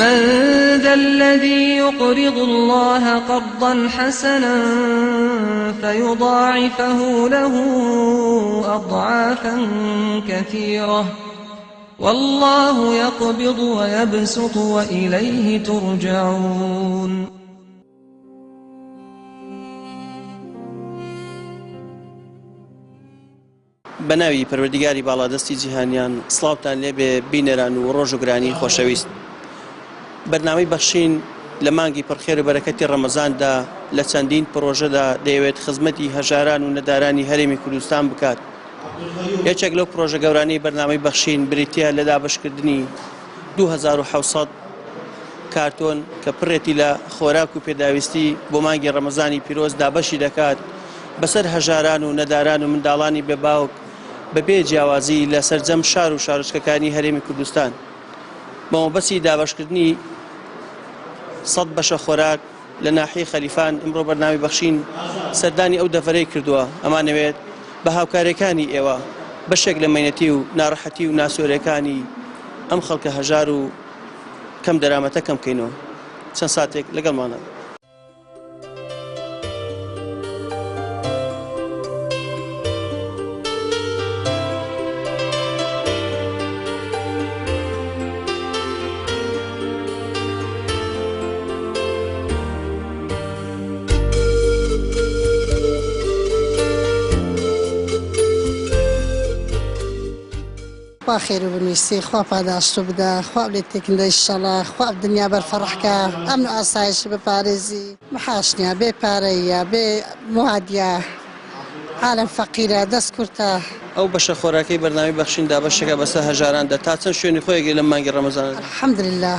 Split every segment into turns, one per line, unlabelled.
من ذا الذي يقرض الله قرضا حسنا فيضاعفه له أضعافا كثيرة والله يقبض ويبسط وإليه ترجعون.
بەناوی پەروەردیگاری باڵادەستی جیهانیان سڵاوتان لێبێ بینەران و ڕۆژ و گرانی خۆشەویست. بەرنامەی بەخشین لە مانگی پڕخێر و بەرەکەتی ڕەمەزاندا لە چەندین پرۆژەدا دەیەوێت خزمەتی هەژاران و نەدارانی هەرێمی کوردستان بکات. یەکێک لەو پرۆژە گەورانەی بەرنامەی بەخشین بریتیە لە دابەشکردنی 2700 کارتۆن کە پڕێتی لە خۆراک و پێداویستی بۆ مانگی ڕەمەزانی پیرۆز دابەشی دەکات بەسەر هەژاران و نەداران و منداڵانی بێباوک بەبێ جیاوازی لە سەرجەم شار و شارچکەکانی هەرێمی کوردستان. بەمەبەستی دابەشکردنی 100 بەشە خۆراک لە ناحیەی خەلیفان ئەمڕۆ بەرنامەی بەخشین سەردانی ئەو دەڤەرەی کردووە. ئەمانەوێت بە هاوکارەکانی ئێوە بەشێک لە مەینەتی و ناڕەحەتی و ناسۆرەکانی ئەم خەڵکە هەژار و کەم دەرامەتە کەم بکەینەوە. چەند ساتێک لەگەڵمانە.
خوا خێر و بنویسی، خوا پاداشت و بدە، خوا لێت تێکن دە ئینشەڵا، خوا دنیا بەرفەڕەحکە، ئەمن و ئاسایش بپارێزی، محاشنیا بێ پارەیە بێ موادیە، عالم فەقیرە دەست کورتە.
ئەو بەشە خۆراکەی بەرنامەی بەخشین دابەشەکە بەسەر هەژاراندا تا چەند شوێنی خۆیەگەی لە مانگی ڕەمەزان؟
الحەمدولله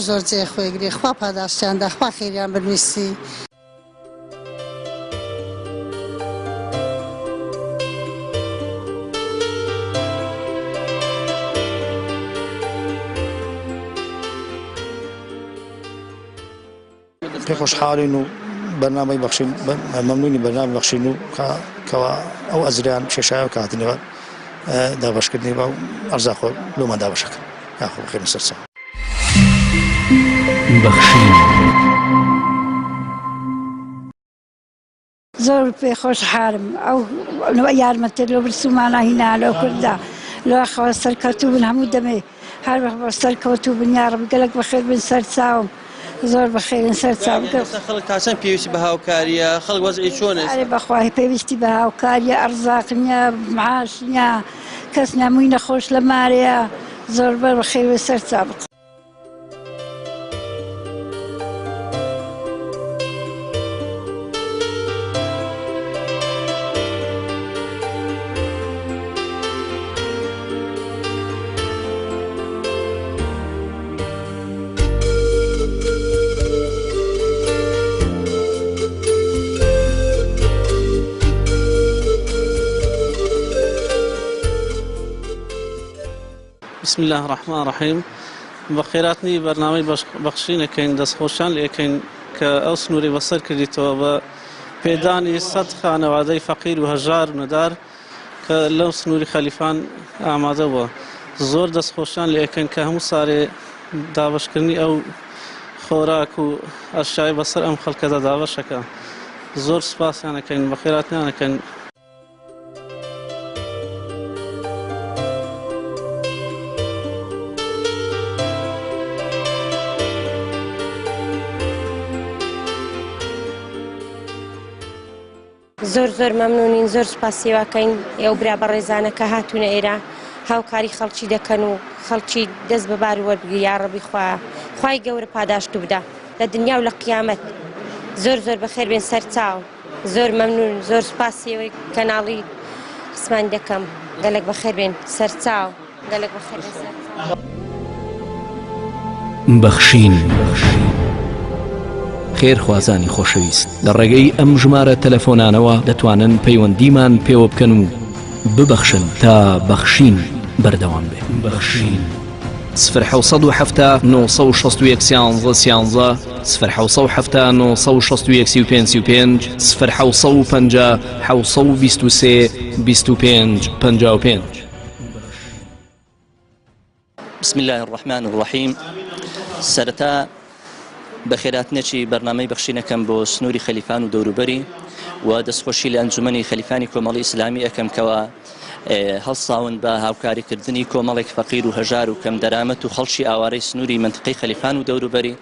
زۆر جێ خۆیگری، خوا پاداشتیاندا، خوا خێریان بنویسی.
پێ خۆشحاڵین و بەرنامەی بەخشین مەمنونی بەرنامەی بەخشین و کەوا ئەو ئەزریان شێشایە کاتنەوە دابەشکردنی بە ئەرزاخۆ لۆمە دابەشەکە یاخۆ بخێنە سەرچاو.
بەخشین
زۆر پێ خۆشحالم ئەو یارمەتە لۆ برسومانە هینا لەو کووردا لەخەوە سەرکەوتوو بن هەموو دەمێ هەر بە سەرکەوتوو بن یا ڕەب گەلێک بەخێر بن سەرچاوم زۆر بەخێرن سەرچاو بکەن.
خەڵک تا چەند پێویستی بە هاوکاریە؟ خەڵک وەزعی چۆنە؟
ئەرێ بەخوای پێویستی بە هاوکاریە، ئەرزاق نییە، معاش نییە، کەس نەمووی نەخۆش لە مارەیە، زۆر بەخێر سەرچاو بکەن.
بسم الله الرحمن الرحیم. بەخێراتنی بەرنامەی بەخشینەکەین دەستخۆشان لێکەین کە ئەو سنووری بەسەر کردیتەوە بە پێدانی 100 خانەوادەی فەقیر و هەژار و نەدار کە لەو سنووری خەلیفان ئامادە بووە. زۆر دەستخۆشان لێکەین کە هەموو سارێ دابەشکردنی ئەو خۆراک و ئەشای بەسەر ئەم خەڵکەدا دابەشەکە. زۆر سوپاسیانەکەین، بەخێراتیانەکەین.
زۆر مەمنونین، زۆر سوپاسیێواکەین ئێوە برا بە ڕێزانەکە هاتوونە ئێرە هاوکاری خەڵکی دەکەن و خەڵکی دەست بەبار وەربگری یا ڕەبی خوای گەورە پاداشت بدە لە دنیا و لە قیامەت. زۆر بەخێر بێن سەرچاو. زۆر مەمنون، زۆر سوپاسیەوەی کەناڵی قسمان دەکەم. گەلێک بەخێر بێن سەرچاو، گەلێک بەخێر بێن سەرچاو.
بەخشین خێرخوازانی خۆشەویست، لە ڕێگەی ئەم ژمارە تەلەفۆنانەوە دەتوانن پەیوەندیمان پێوە بکەن و ببەخشن تا بەخشین بەردەوام بێت. بەخشین 0770 961 13 0770 961 0750 723 25 55.
بسم الله الرحمن الرحيم سرتا بەخێراتنێکی بەرنامەی بەخشینەکەم بۆ سنووری خەلیفان و دەوروبەری و دەستخۆشی لە ئەنجومەنی خەلیفانی کۆمەڵی ئیسلامی ئەەکەم کەوە هەڵساون بە هاوکاریکردنی کۆمەڵێک فەقیر و هەژار و کەم دەرامەت و خەڵکی ئاوارەی سنووری منطقەی خەلیفان و دەوروبەری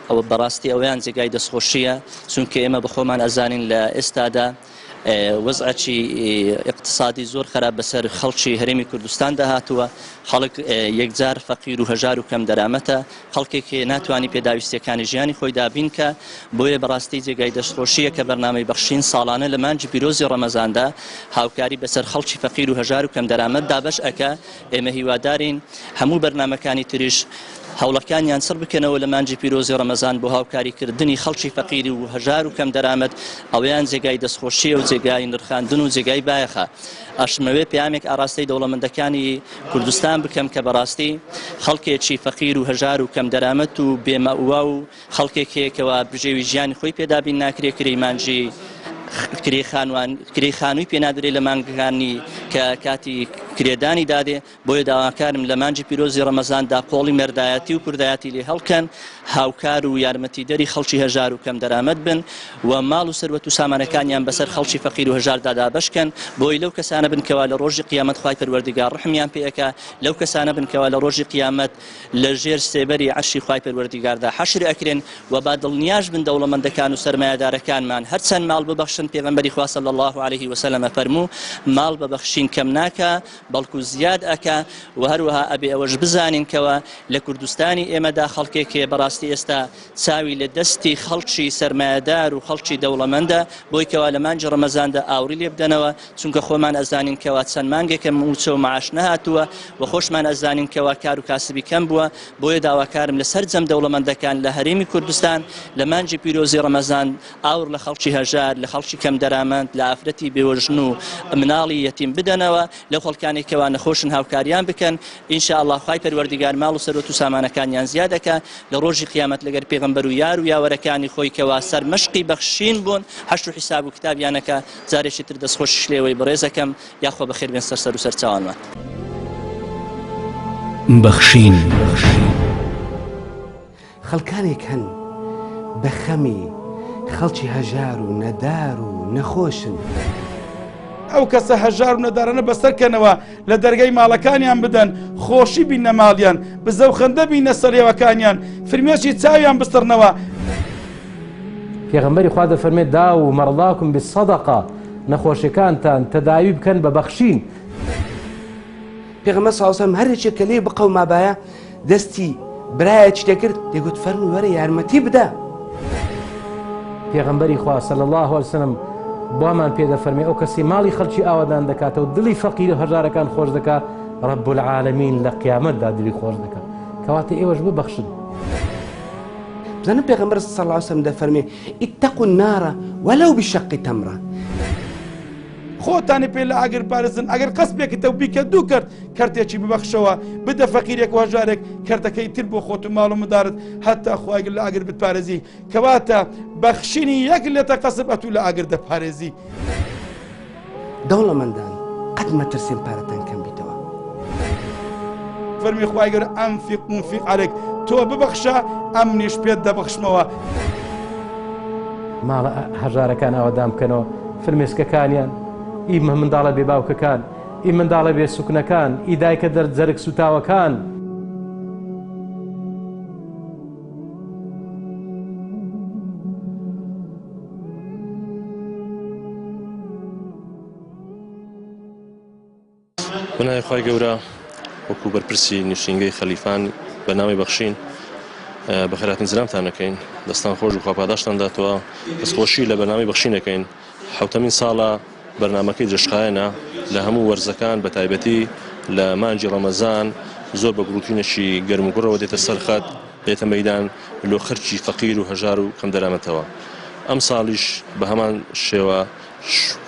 ئەوە بەڕاستی ئەویان جێگای دەستخۆشیە چونکە ئێمە بەخۆمان ئەزانین لە ئێستادا وەزعی اقتصادی زۆر خراپ بەسەر خەڵکی هەرێمی کوردستان داهاتووە خەڵک یەکجار فەقیر و هەژار و کەم دەرامەتە خەڵکێک ناتوانانی پێداویستیەکانی ژیانی خۆی دابینکە بۆیە بەڕاستی جێگای دەستخۆشیە کە بەرنامەی بەخشین ساڵانە لە مانجی پیرۆزی ڕەمەزاندا هاوکاری بەسەر خەڵکی فەقیر و هەژار و کەم دەرامەت دابش ئەکە ئێمە هیوادارین هەموو بەرنامەکانی تریش هەوڵەکانیان سەر بکەنەوە لە مانجی پیرۆزی ڕەمەزان بۆ هاوکاریکردنی خەڵکی فەقیر و هەژار و کەم دەرامەت ئەویان جێگای دەستخۆشیە و جێگای نرخاندن و جێگای بایەخە ئەشمەوێ پامێک ئاراستەی دەوڵەمەندەکانی کوردستان بکەم کە بەڕاستی خەڵکێکی فەقیر و هەژار و کەم دەرامەت و بێمەئوا و خەڵکێکەوە بژێوی ژیانی خۆی پێدابین ناکرێ کرێمانجی کرێ خانووی پێنادرێت لە مانگەکانی کە کاتی کرێدانی دادێ بۆیە داواکارم لە مانجی پیرۆزی ڕەمەزاندا قۆڵی مەردایەتی و کوردایەتی لێ هەڵکەن هاوکار و یارمەتیدەری خەڵکی هەژار و کەم دەرامەت بن و ماڵ و سەروەت و سامانەکانیان بەسەر خەڵکی فەقیر و هەژاردا دابەشکەن بۆی لەو کەسانە بنکەوە لە ڕۆژی قیامەت خوای پەروەردیگار ڕحمیان پێەکە لەو کەسانە بنکەوە لە ڕۆژی قیامەت لە ژێر سێبەری عەرشی خوای پەروەردیگاردا حەشر ئەکرێن و با دڵنیاش بن دەوڵەمەندەکان و سەرمایەدارەکانمان هەرچەند ماڵ ببەخشن پێغەمبەری خوا صلی الله عليه وسلم فەرموو ماڵ ببەخشین کەم ناکە بەڵکو زیاد ئەکە و هەروەها ئەبێ ئەوەش بزانین کەوە لە کوردستانی ئێمەدا خەڵکێکێ بەڕاستی ئێستا چاوی لە دەستی خەڵکی سەرمایەدار و خەڵکی دەوڵەمەندە بۆی کەوا لە مانجی ڕەمەزاندا ئاوری لێ بدەنەوە چونکە خۆمان ئەزانین کەوا چەند مانگێکە موچە و معاش نەهاتووە و خۆشمان ئەزانین کەوا کار و کاسبی کەم بووە بۆیە داواکارم لەسەر جەم دەوڵەمەندەکان لە هەرێمی کوردستان لە مانجی پیرۆزی ڕەمەزان ئاور لە خەڵکی هەژار لە خەڵکی کەم دەرامەند لە ئافرەتی بێوەژن و مناڵی یەتیم بدەنەوە لەو خەڵکانی کەوا نەخۆشن هاوکاریان بکەن ئینشاءالله خوای پەروەردیگار ماڵ و سەرۆت و سامانەکانیان زیاد دەکە لە ڕۆژی قیامەت لەگەر پێغەمبەر و یار و یاوەرەکانی خۆی کەوا سەر مەشقی بەخشین بوون حەشر و حیساب و کتابیانەکە جارێکی تر دەستخۆشی لێوەی بەڕێزەکەم یاخۆ بەخێر بێن سەر و سەرچاوانمان
بەخشین
خەڵکانێک هەن بە خەمی خەڵکی هەژار و نەدار و نەخۆشن
ئەو کەسە هەژار و نەدارانە بەسەرکەنەوە لە دەرگای ماڵەکانیان بدەن خۆشی بینە ماڵیان بزەو خەندە بینە سەرێوەکانیان فرمێشی چاویان بستڕنەوە
پێغەمبەری خوا دەفەرمێت دا و مەڕڵاکم بسەدەقە نەخۆشیەکانتان تەداوی بکەن بە بەخشین
پێغەمبەر صلی الله علیه و سلم هەرێکێک کە لێ بقە و مابایە دەستی برایەکی دەکرد دەگوت فەرمووی وەرە یارمەتی بدە
پێغەمبەری خوا صلی الله علیه و سلم بۆمان پێدەفەرمێ ئەو کەسی ماڵی خەڵکی ئاوادان دەکاتەوە دڵی فەقیر و هەژارەکان خۆش دەکات رب العالمین لە قیامەتدا دڵی خۆش دەکات کەواتە ئێوەش ببەخشن
بزانم پێغەمبەر صلی الله علیه و سلم دەفەرمێ اتقوا النار ولو بشق تمرة
خۆتانی پێ لە ئاگر پارێزن ئەگەر قەسبێکتەوە بیکە دوو کرد کەرتێکی ببەخشەوە بدە فەقیرێک و هەژارێک کەرتەکەی تر بۆ خۆت و ماڵ و مدارت هەتا خواگر لە ئاگر بتپارێزی کەواتە بەخشینی یەک لێتە قەسب ئەتوو لە ئاگر دەپارێزی
دەوڵەمەندان قەت مەترسین پارەتان کەم بیتەوە
فەرمی خواگر ئەنفیق منفیق عەلەیک تۆ ببەخشە ئەمنیش پێت دەبەخشمەوە
ماڵە هەژارەکان ئاوادان بکەنەوە فرمێسکەکانیان ئی منداڵە بێ باوکەکان ئی منداڵە بێ سوکنەکان ئی دایکە دەرجەرگ سوتاوەکان
بەناوی خوای گەورە وەکو بەرپرسی نووسینگەی خەلیفان بەنامی بەخشین بەخێرهاتن زرامتان نەکەین دەستان خۆش و خواپاداشتان داتەوە دەستخۆشی لە بەنامی بەخشینەکەین حوتەمین ساڵە بەرنامەکەی جشقایەنە لە هەموو وەرزەکان بە تایبەتی لە مانجی ڕەمەزان زۆر بە گروتینەشی گەرم و گوڕەوە دێتە سەرخەت دێتە مەیدان لۆ خەرکی فەقیر و هەژار و کەم دەرامەتەوە ئەم ساڵیش بە هەمان شێوە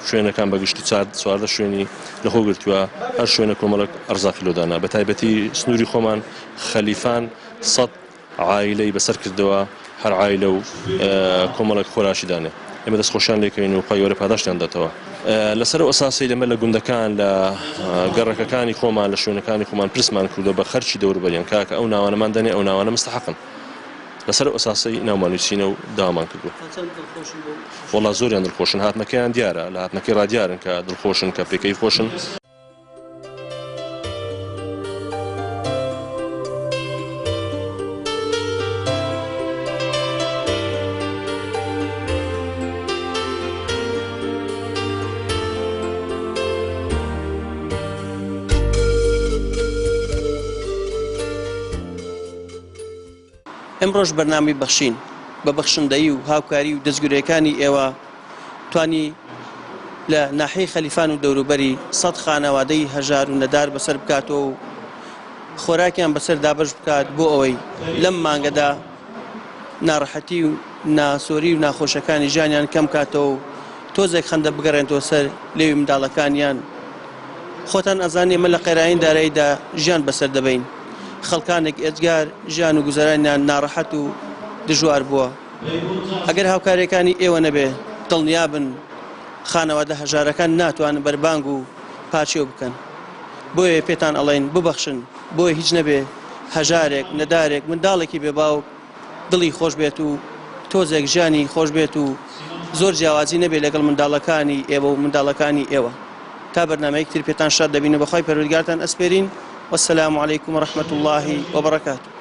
شوێنەکان بەگشتی چواردە شوێنی لەخۆ گرتووە هەر شوێنە کۆمەڵک ئەرزاقی لۆدانا بە تایبەتی سنووری خۆمان خەلیفان 100 عایلەی بەسەر کردەوە هەر عایلە و کۆمەڵک خۆراشیدانێ ئێمە دەستخۆشیان لێکەین و خوای گەورە پاداشتیان داتەوە لەسەر ئەساسی لەمە لە گوندەکان لە گەڕەکەکانی خۆمان لە شوێنەکانی خۆمان پرسمان کردو بە خەرچی دەوروبەریان کاکە ئەو ناوانەمان دەنێ ئەو ناوانە مستحقن لەسەر ئەساسی ناومانویسینە و داوامان کردو وەڵا زۆریان دڵخۆشن هاتنەکەیان دیارە لە هاتنەکەی ڕادیارن کە دڵخۆشن کە پێکەی خۆشن.
ئەمڕۆژ بەرنامەی بەخشین بە بەخشندەیی و هاوکاری و دەستگورەکانی ئێوە توانی لە ناحەی خەلیفان و دەوروبەری 100 خانەوادەی هەژار و نەدار بەسەر بکاتەوە و خۆراکیان بەسەر دابەش بکات بۆ ئەوەی لەم مانگەدا ناڕەحەتی و ناسۆری و ناخۆشەکانی ژیانیان کەم کاتەوە و تۆزێک خەندە بگەڕێنەوە سەر لێوی منداڵەکانیان. خۆتان ئەزانێ ئێمە لە قەیراین داراییدا ژیان بەسەر دەبین، خەڵکانێک ئێجگار ژیان و گوزەرانیان ناڕەحەت و دژوار بووە. ئەگەر هاوکاریەکانی ئێوە نەبێ دڵنیابن خانەوادە هەژارەکان ناتوانن بەربانگ و پاچێو بکەن. بۆیە پێتان ئەڵێن ببەخشن، بۆیە هیچ نەبێ هەژارێک نەدارێک منداڵێکی بێباوک دڵی خۆش بێت و تۆزێک ژیانی خۆش بێت و زۆر جیاوازی نەبێ لەگەڵ منداڵەکانی ئێوە و منداڵەکانی ئێوە. تا بەرنامەیەکتر پێتان شاد دەبینە بەخوای پەروەردگارتان ئەسپێرین. والسلام عليكم ورحمة الله وبركاته.